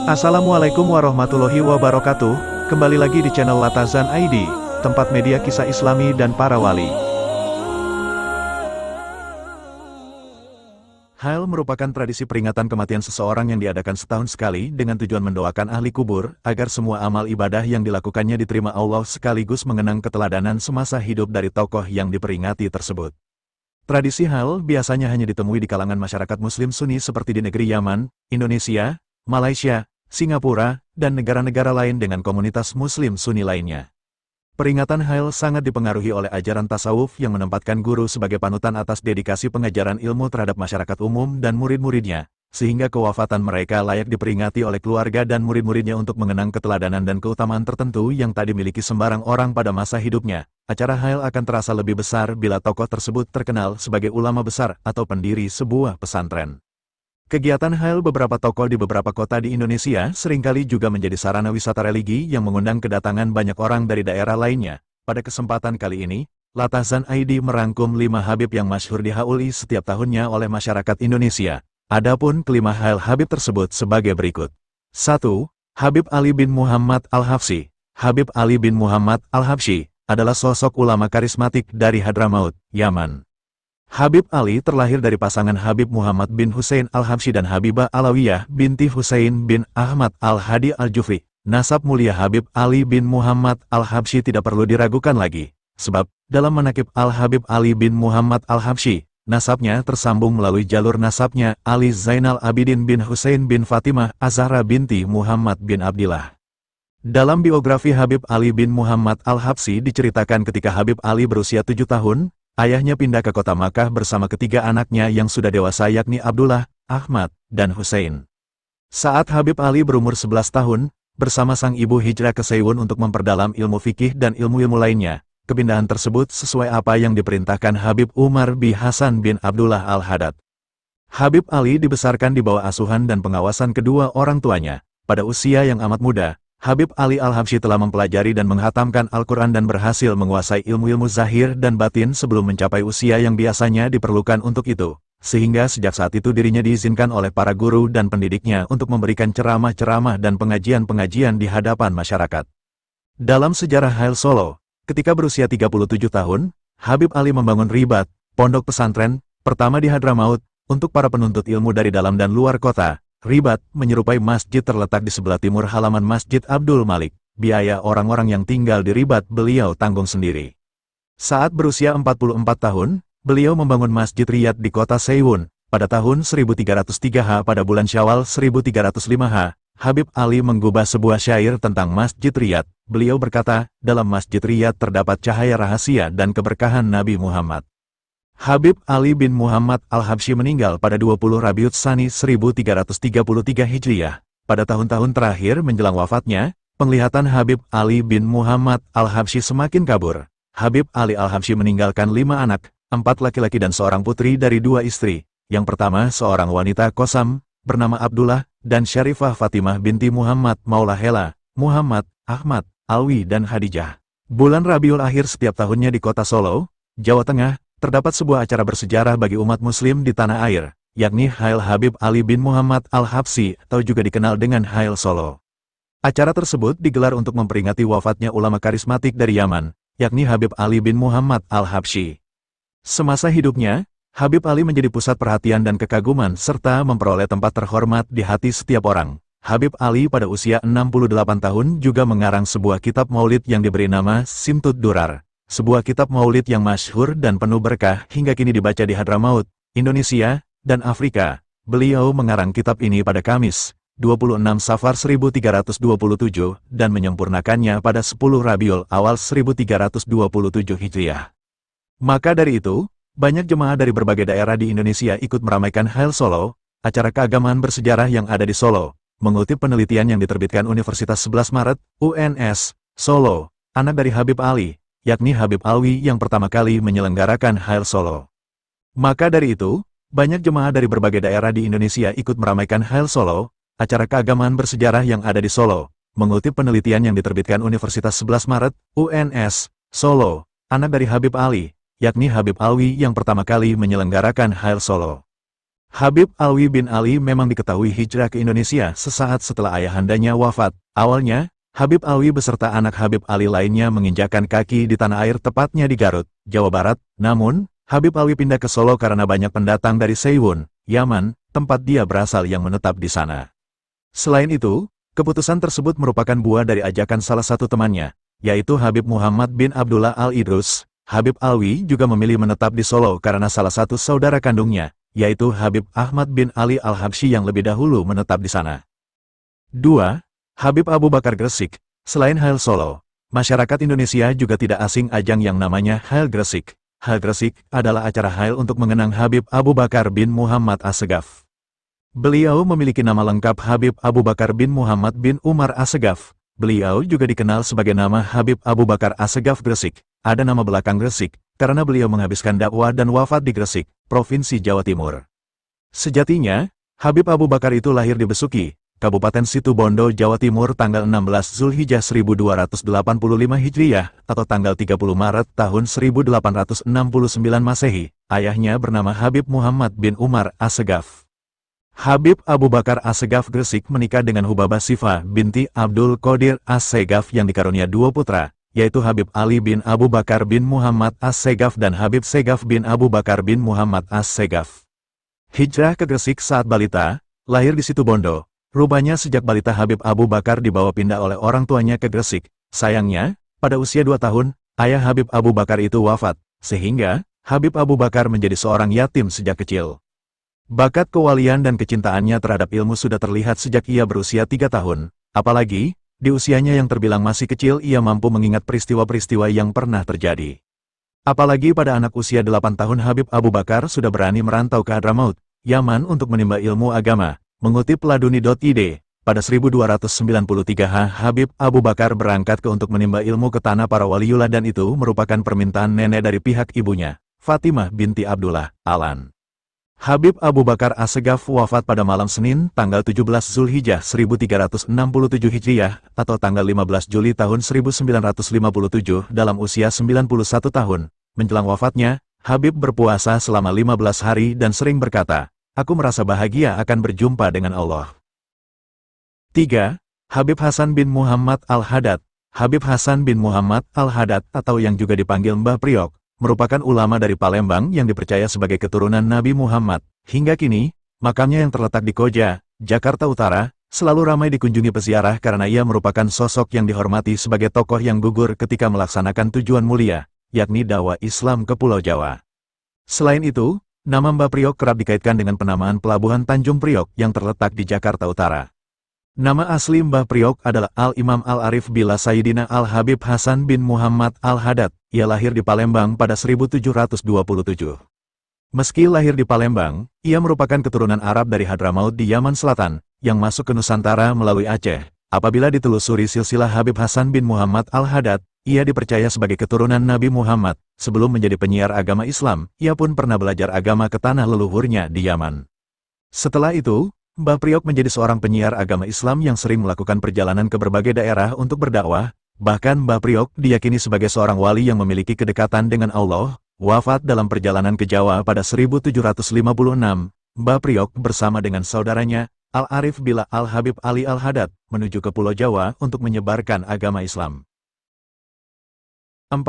Assalamualaikum warahmatullahi wabarakatuh, kembali lagi di channel Latazan ID, tempat media kisah islami dan para wali. Hail merupakan tradisi peringatan kematian seseorang yang diadakan setahun sekali dengan tujuan mendoakan ahli kubur, agar semua amal ibadah yang dilakukannya diterima Allah sekaligus mengenang keteladanan semasa hidup dari tokoh yang diperingati tersebut. Tradisi Hail biasanya hanya ditemui di kalangan masyarakat Muslim Sunni seperti di negeri Yaman, Indonesia, Malaysia, Singapura, dan negara-negara lain dengan komunitas Muslim Sunni lainnya. Peringatan Hail sangat dipengaruhi oleh ajaran tasawuf yang menempatkan guru sebagai panutan atas dedikasi pengajaran ilmu terhadap masyarakat umum dan murid-muridnya, sehingga kewafatan mereka layak diperingati oleh keluarga dan murid-muridnya untuk mengenang keteladanan dan keutamaan tertentu yang tak dimiliki sembarang orang pada masa hidupnya. Acara Hail akan terasa lebih besar bila tokoh tersebut terkenal sebagai ulama besar atau pendiri sebuah pesantren. Kegiatan Hail beberapa tokoh di beberapa kota di Indonesia seringkali juga menjadi sarana wisata religi yang mengundang kedatangan banyak orang dari daerah lainnya. Pada kesempatan kali ini, Latazan ID merangkum 5 Habib yang masyhur di Hauli setiap tahunnya oleh masyarakat Indonesia. Adapun kelima Hail Habib tersebut sebagai berikut. 1. Habib Ali bin Muhammad Al-Habsyi. Habib Ali bin Muhammad Al-Habsyi adalah sosok ulama karismatik dari Hadramaut, Yaman. Habib Ali terlahir dari pasangan Habib Muhammad bin Husain Al-Habsyi dan Habibah Alawiyah binti Husain bin Ahmad Al-Hadi Al-Jufri. Nasab mulia Habib Ali bin Muhammad Al-Habsyi tidak perlu diragukan lagi, sebab dalam manaqib Al-Habib Ali bin Muhammad Al-Habsyi, nasabnya tersambung melalui jalur nasabnya Ali Zainal Abidin bin Husain bin Fatimah Az-Zahra binti Muhammad bin Abdillah. Dalam biografi Habib Ali bin Muhammad Al-Habsyi diceritakan ketika Habib Ali berusia 7 tahun, ayahnya pindah ke kota Makkah bersama ketiga anaknya yang sudah dewasa yakni Abdullah, Ahmad, dan Husain. Saat Habib Ali berumur 11 tahun, bersama sang ibu hijrah ke Seiwon untuk memperdalam ilmu fikih dan ilmu-ilmu lainnya. Kepindahan tersebut sesuai apa yang diperintahkan Habib Umar bin Hasan bin Abdullah Al-Haddad. Habib Ali dibesarkan di bawah asuhan dan pengawasan kedua orang tuanya. Pada usia yang amat muda, Habib Ali Al-Habsyi telah mempelajari dan menghatamkan Al-Quran dan berhasil menguasai ilmu-ilmu zahir dan batin sebelum mencapai usia yang biasanya diperlukan untuk itu. Sehingga sejak saat itu dirinya diizinkan oleh para guru dan pendidiknya untuk memberikan ceramah-ceramah dan pengajian-pengajian di hadapan masyarakat. Dalam sejarah Hail Solo, ketika berusia 37 tahun, Habib Ali membangun ribat, pondok pesantren, pertama di Hadramaut, untuk para penuntut ilmu dari dalam dan luar kota. Ribat menyerupai masjid terletak di sebelah timur halaman Masjid Abdul Malik. Biaya orang-orang yang tinggal di Ribat beliau tanggung sendiri. Saat berusia 44 tahun, beliau membangun Masjid Riyad di kota Seiwon. Pada tahun 1303 pada bulan Syawal 1305, Habib Ali menggubah sebuah syair tentang Masjid Riyad. Beliau berkata, dalam Masjid Riyad terdapat cahaya rahasia dan keberkahan Nabi Muhammad. Habib Ali bin Muhammad Al-Habsyi meninggal pada 20 Rabiul Tsani 1333 Hijriah. Pada tahun-tahun terakhir menjelang wafatnya, penglihatan Habib Ali bin Muhammad Al-Habsyi semakin kabur. Habib Ali Al-Habsyi meninggalkan 5 anak, 4 laki-laki dan seorang putri dari 2 istri. Yang pertama seorang wanita Qasam, bernama Abdullah, dan Syarifah Fatimah binti Muhammad Maula Hela, Muhammad, Ahmad, Alwi dan Khadijah. Bulan Rabiul Akhir setiap tahunnya di kota Solo, Jawa Tengah, terdapat sebuah acara bersejarah bagi umat muslim di tanah air, yakni Hail Habib Ali bin Muhammad Al-Habsyi atau juga dikenal dengan Hail Solo. Acara tersebut digelar untuk memperingati wafatnya ulama karismatik dari Yaman, yakni Habib Ali bin Muhammad Al-Habsyi. Semasa hidupnya, Habib Ali menjadi pusat perhatian dan kekaguman serta memperoleh tempat terhormat di hati setiap orang. Habib Ali pada usia 68 tahun juga mengarang sebuah kitab maulid yang diberi nama Simtud Durar. Sebuah kitab maulid yang masyhur dan penuh berkah hingga kini dibaca di Hadramaut, Indonesia, dan Afrika. Beliau mengarang kitab ini pada Kamis, 26 Safar 1327 dan menyempurnakannya pada 10 Rabiul Awal 1327 Hijriah. Maka dari itu, banyak jemaah dari berbagai daerah di Indonesia ikut meramaikan Hail Solo, acara keagamaan bersejarah yang ada di Solo. Mengutip penelitian yang diterbitkan Universitas 11 Maret, UNS, Solo, anak dari Habib Ali, yakni Habib Alwi yang pertama kali menyelenggarakan Hail Solo. Maka dari itu, banyak jemaah dari berbagai daerah di Indonesia ikut meramaikan Hail Solo, acara keagamaan bersejarah yang ada di Solo. Mengutip penelitian yang diterbitkan Universitas 11 Maret, UNS, Solo, anak dari Habib Ali, yakni Habib Alwi yang pertama kali menyelenggarakan Hail Solo. Habib Alwi bin Ali memang diketahui hijrah ke Indonesia sesaat setelah ayahandanya wafat. Awalnya, Habib Alwi beserta anak Habib Ali lainnya menginjakan kaki di tanah air tepatnya di Garut, Jawa Barat. Namun, Habib Alwi pindah ke Solo karena banyak pendatang dari Seiwon, Yaman, tempat dia berasal yang menetap di sana. Selain itu, keputusan tersebut merupakan buah dari ajakan salah satu temannya, yaitu Habib Muhammad bin Abdullah Al-Idrus. Habib Alwi juga memilih menetap di Solo karena salah satu saudara kandungnya, yaitu Habib Ahmad bin Ali Al-Habsyi yang lebih dahulu menetap di sana. 2. Habib Abu Bakar Gresik. Selain Hail Solo, masyarakat Indonesia juga tidak asing ajang yang namanya Hail Gresik. Hail Gresik adalah acara Hail untuk mengenang Habib Abu Bakar bin Muhammad Assegaf. Beliau memiliki nama lengkap Habib Abu Bakar bin Muhammad bin Umar Assegaf. Beliau juga dikenal sebagai nama Habib Abu Bakar Assegaf Gresik. Ada nama belakang Gresik, karena beliau menghabiskan dakwah dan wafat di Gresik, Provinsi Jawa Timur. Sejatinya, Habib Abu Bakar itu lahir di Besuki, Kabupaten Situbondo, Jawa Timur tanggal 16 Zulhijjah 1285 Hijriyah, atau tanggal 30 Maret tahun 1869 Masehi. Ayahnya bernama Habib Muhammad bin Umar Assegaf. Habib Abu Bakar Assegaf Gresik menikah dengan Hubabah Sifah binti Abdul Qadir Assegaf yang dikarunia 2 putra, yaitu Habib Ali bin Abu Bakar bin Muhammad Assegaf dan Habib Segaf bin Abu Bakar bin Muhammad Assegaf. Hijrah ke Gresik saat balita, lahir di Situbondo. Rupanya sejak balita Habib Abu Bakar dibawa pindah oleh orang tuanya ke Gresik. Sayangnya, pada usia 2 tahun, ayah Habib Abu Bakar itu wafat, sehingga Habib Abu Bakar menjadi seorang yatim sejak kecil. Bakat kewalian dan kecintaannya terhadap ilmu sudah terlihat sejak ia berusia 3 tahun, apalagi di usianya yang terbilang masih kecil ia mampu mengingat peristiwa-peristiwa yang pernah terjadi. Apalagi pada anak usia 8 tahun Habib Abu Bakar sudah berani merantau ke Hadramaut, Yaman untuk menimba ilmu agama. Mengutip laduni.id, pada 1293 Habib Abu Bakar berangkat untuk menimba ilmu ke tanah para waliullah dan itu merupakan permintaan nenek dari pihak ibunya, Fatimah binti Abdullah, Alan. Habib Abu Bakar Assegaf wafat pada malam Senin, tanggal 17 Zulhijjah 1367 Hijriyah, atau tanggal 15 Juli tahun 1957 dalam usia 91 tahun. Menjelang wafatnya, Habib berpuasa selama 15 hari dan sering berkata, "Aku merasa bahagia akan berjumpa dengan Allah." 3. Habib Hasan bin Muhammad Al-Haddad. Habib Hasan bin Muhammad Al-Haddad atau yang juga dipanggil Mbah Priok, merupakan ulama dari Palembang yang dipercaya sebagai keturunan Nabi Muhammad. Hingga kini, makamnya yang terletak di Koja, Jakarta Utara, selalu ramai dikunjungi peziarah karena ia merupakan sosok yang dihormati sebagai tokoh yang gugur ketika melaksanakan tujuan mulia, yakni dakwah Islam ke Pulau Jawa. Selain itu, nama Mbah Priok kerap dikaitkan dengan penamaan Pelabuhan Tanjung Priok yang terletak di Jakarta Utara. Nama asli Mbah Priok adalah Al-Imam Al-Arif Billah Sayyidina Al-Habib Hasan bin Muhammad Al-Haddad. Ia lahir di Palembang pada 1727. Meski lahir di Palembang, ia merupakan keturunan Arab dari Hadramaut di Yaman Selatan, yang masuk ke Nusantara melalui Aceh. Apabila ditelusuri silsilah Habib Hasan bin Muhammad Al-Haddad, ia dipercaya sebagai keturunan Nabi Muhammad. Sebelum menjadi penyiar agama Islam, ia pun pernah belajar agama ke tanah leluhurnya di Yaman. Setelah itu, Mbah Priok menjadi seorang penyiar agama Islam yang sering melakukan perjalanan ke berbagai daerah untuk berdakwah. Bahkan Mbah Priok diyakini sebagai seorang wali yang memiliki kedekatan dengan Allah. Wafat dalam perjalanan ke Jawa pada 1756, Mbah Priok bersama dengan saudaranya, Al-Arif Billah Al-Habib Ali Al-Haddad, menuju ke Pulau Jawa untuk menyebarkan agama Islam. 4.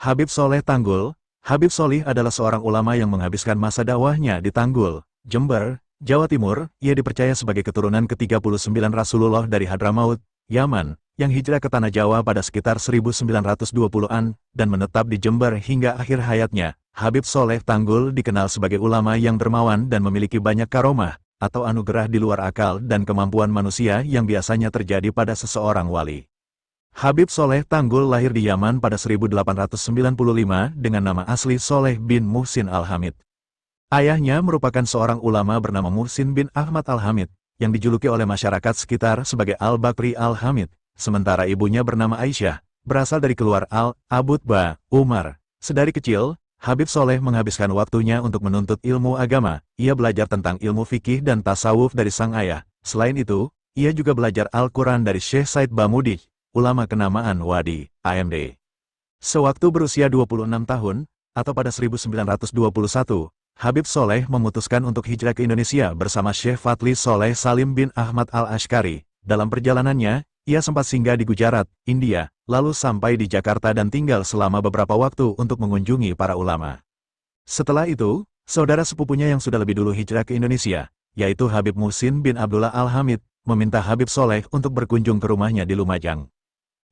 Habib Soleh Tanggul. Habib Solih adalah seorang ulama yang menghabiskan masa dakwahnya di Tanggul, Jember, Jawa Timur. Ia dipercaya sebagai keturunan ke-39 Rasulullah dari Hadramaut, Yaman, yang hijrah ke Tanah Jawa pada sekitar 1920-an, dan menetap di Jember hingga akhir hayatnya. Habib Soleh Tanggul dikenal sebagai ulama yang dermawan dan memiliki banyak karomah, atau anugerah di luar akal dan kemampuan manusia yang biasanya terjadi pada seseorang wali. Habib Soleh Tanggul lahir di Yaman pada 1895 dengan nama asli Soleh bin Muhsin Al-Hamid. Ayahnya merupakan seorang ulama bernama Muhsin bin Ahmad Al-Hamid, yang dijuluki oleh masyarakat sekitar sebagai Al-Bakri Al-Hamid, sementara ibunya bernama Aisyah, berasal dari keluar Al-Abutba, Umar. Sedari kecil, Habib Soleh menghabiskan waktunya untuk menuntut ilmu agama. Ia belajar tentang ilmu fikih dan tasawuf dari sang ayah. Selain itu, ia juga belajar Al-Quran dari Syekh Said Bamudi, ulama kenamaan Wadi, AMD. Sewaktu berusia 26 tahun, atau pada 1921, Habib Soleh memutuskan untuk hijrah ke Indonesia bersama Syekh Fadli Soleh Salim bin Ahmad Al-Ashqari. Dalam perjalanannya, ia sempat singgah di Gujarat, India, lalu sampai di Jakarta dan tinggal selama beberapa waktu untuk mengunjungi para ulama. Setelah itu, saudara sepupunya yang sudah lebih dulu hijrah ke Indonesia, yaitu Habib Muhsin bin Abdullah Al-Hamid, meminta Habib Soleh untuk berkunjung ke rumahnya di Lumajang.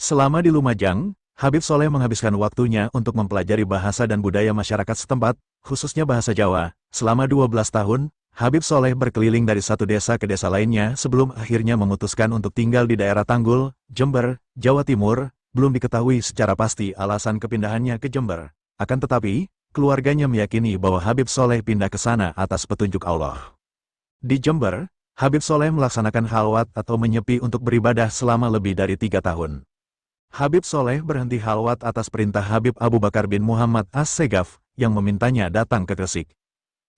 Selama di Lumajang, Habib Soleh menghabiskan waktunya untuk mempelajari bahasa dan budaya masyarakat setempat, khususnya bahasa Jawa. Selama 12 tahun, Habib Soleh berkeliling dari satu desa ke desa lainnya sebelum akhirnya memutuskan untuk tinggal di daerah Tanggul, Jember, Jawa Timur. Belum diketahui secara pasti alasan kepindahannya ke Jember. Akan tetapi, keluarganya meyakini bahwa Habib Soleh pindah ke sana atas petunjuk Allah. Di Jember, Habib Soleh melaksanakan khalwat atau menyepi untuk beribadah selama lebih dari 3 tahun. Habib Soleh berhenti khalwat atas perintah Habib Abu Bakar bin Muhammad As-Segaf yang memintanya datang ke Gresik.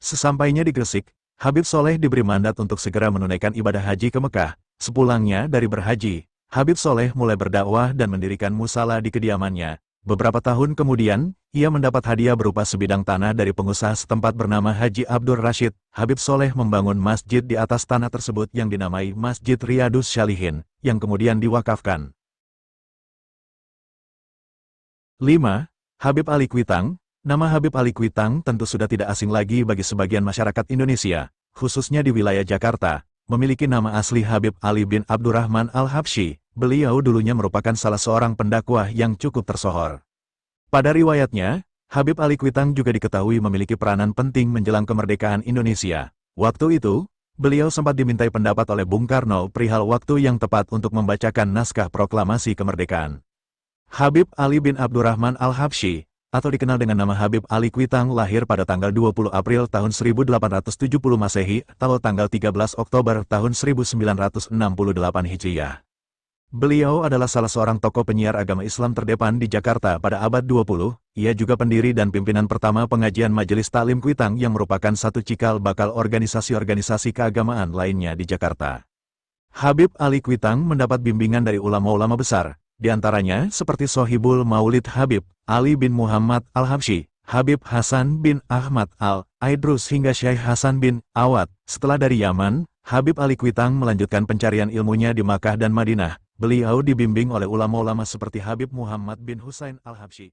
Sesampainya di Gresik, Habib Soleh diberi mandat untuk segera menunaikan ibadah haji ke Mekah. Sepulangnya dari berhaji, Habib Soleh mulai berdakwah dan mendirikan musala di kediamannya. Beberapa tahun kemudian, ia mendapat hadiah berupa sebidang tanah dari pengusaha setempat bernama Haji Abdur Rashid. Habib Soleh membangun masjid di atas tanah tersebut yang dinamai Masjid Riyadus Shalihin, yang kemudian diwakafkan. 5. Habib Ali Kuitang. Nama Habib Ali Kuitang tentu sudah tidak asing lagi bagi sebagian masyarakat Indonesia, khususnya di wilayah Jakarta. Memiliki nama asli Habib Ali bin Abdurrahman Al-Habsyi, beliau dulunya merupakan salah seorang pendakwah yang cukup tersohor. Pada riwayatnya, Habib Ali Kuitang juga diketahui memiliki peranan penting menjelang kemerdekaan Indonesia. Waktu itu, beliau sempat dimintai pendapat oleh Bung Karno perihal waktu yang tepat untuk membacakan naskah proklamasi kemerdekaan. Habib Ali bin Abdurrahman Al-Habsyi, atau dikenal dengan nama Habib Ali Kuitang, lahir pada tanggal 20 April tahun 1870 Masehi atau tanggal 13 Oktober tahun 1968 Hijriah. Beliau adalah salah seorang tokoh penyiar agama Islam terdepan di Jakarta pada abad 20. Ia juga pendiri dan pimpinan pertama pengajian Majelis Taklim Kuitang yang merupakan satu cikal bakal organisasi-organisasi keagamaan lainnya di Jakarta. Habib Ali Kuitang mendapat bimbingan dari ulama-ulama besar, di antaranya seperti Sohibul Maulid Habib Ali bin Muhammad Al-Habsyi, Habib Hasan bin Ahmad Al-Aidrus hingga Syekh Hasan bin Awad. Setelah dari Yaman, Habib Ali Kuitang melanjutkan pencarian ilmunya di Makkah dan Madinah. Beliau dibimbing oleh ulama-ulama seperti Habib Muhammad bin Husain Al-Habsyi.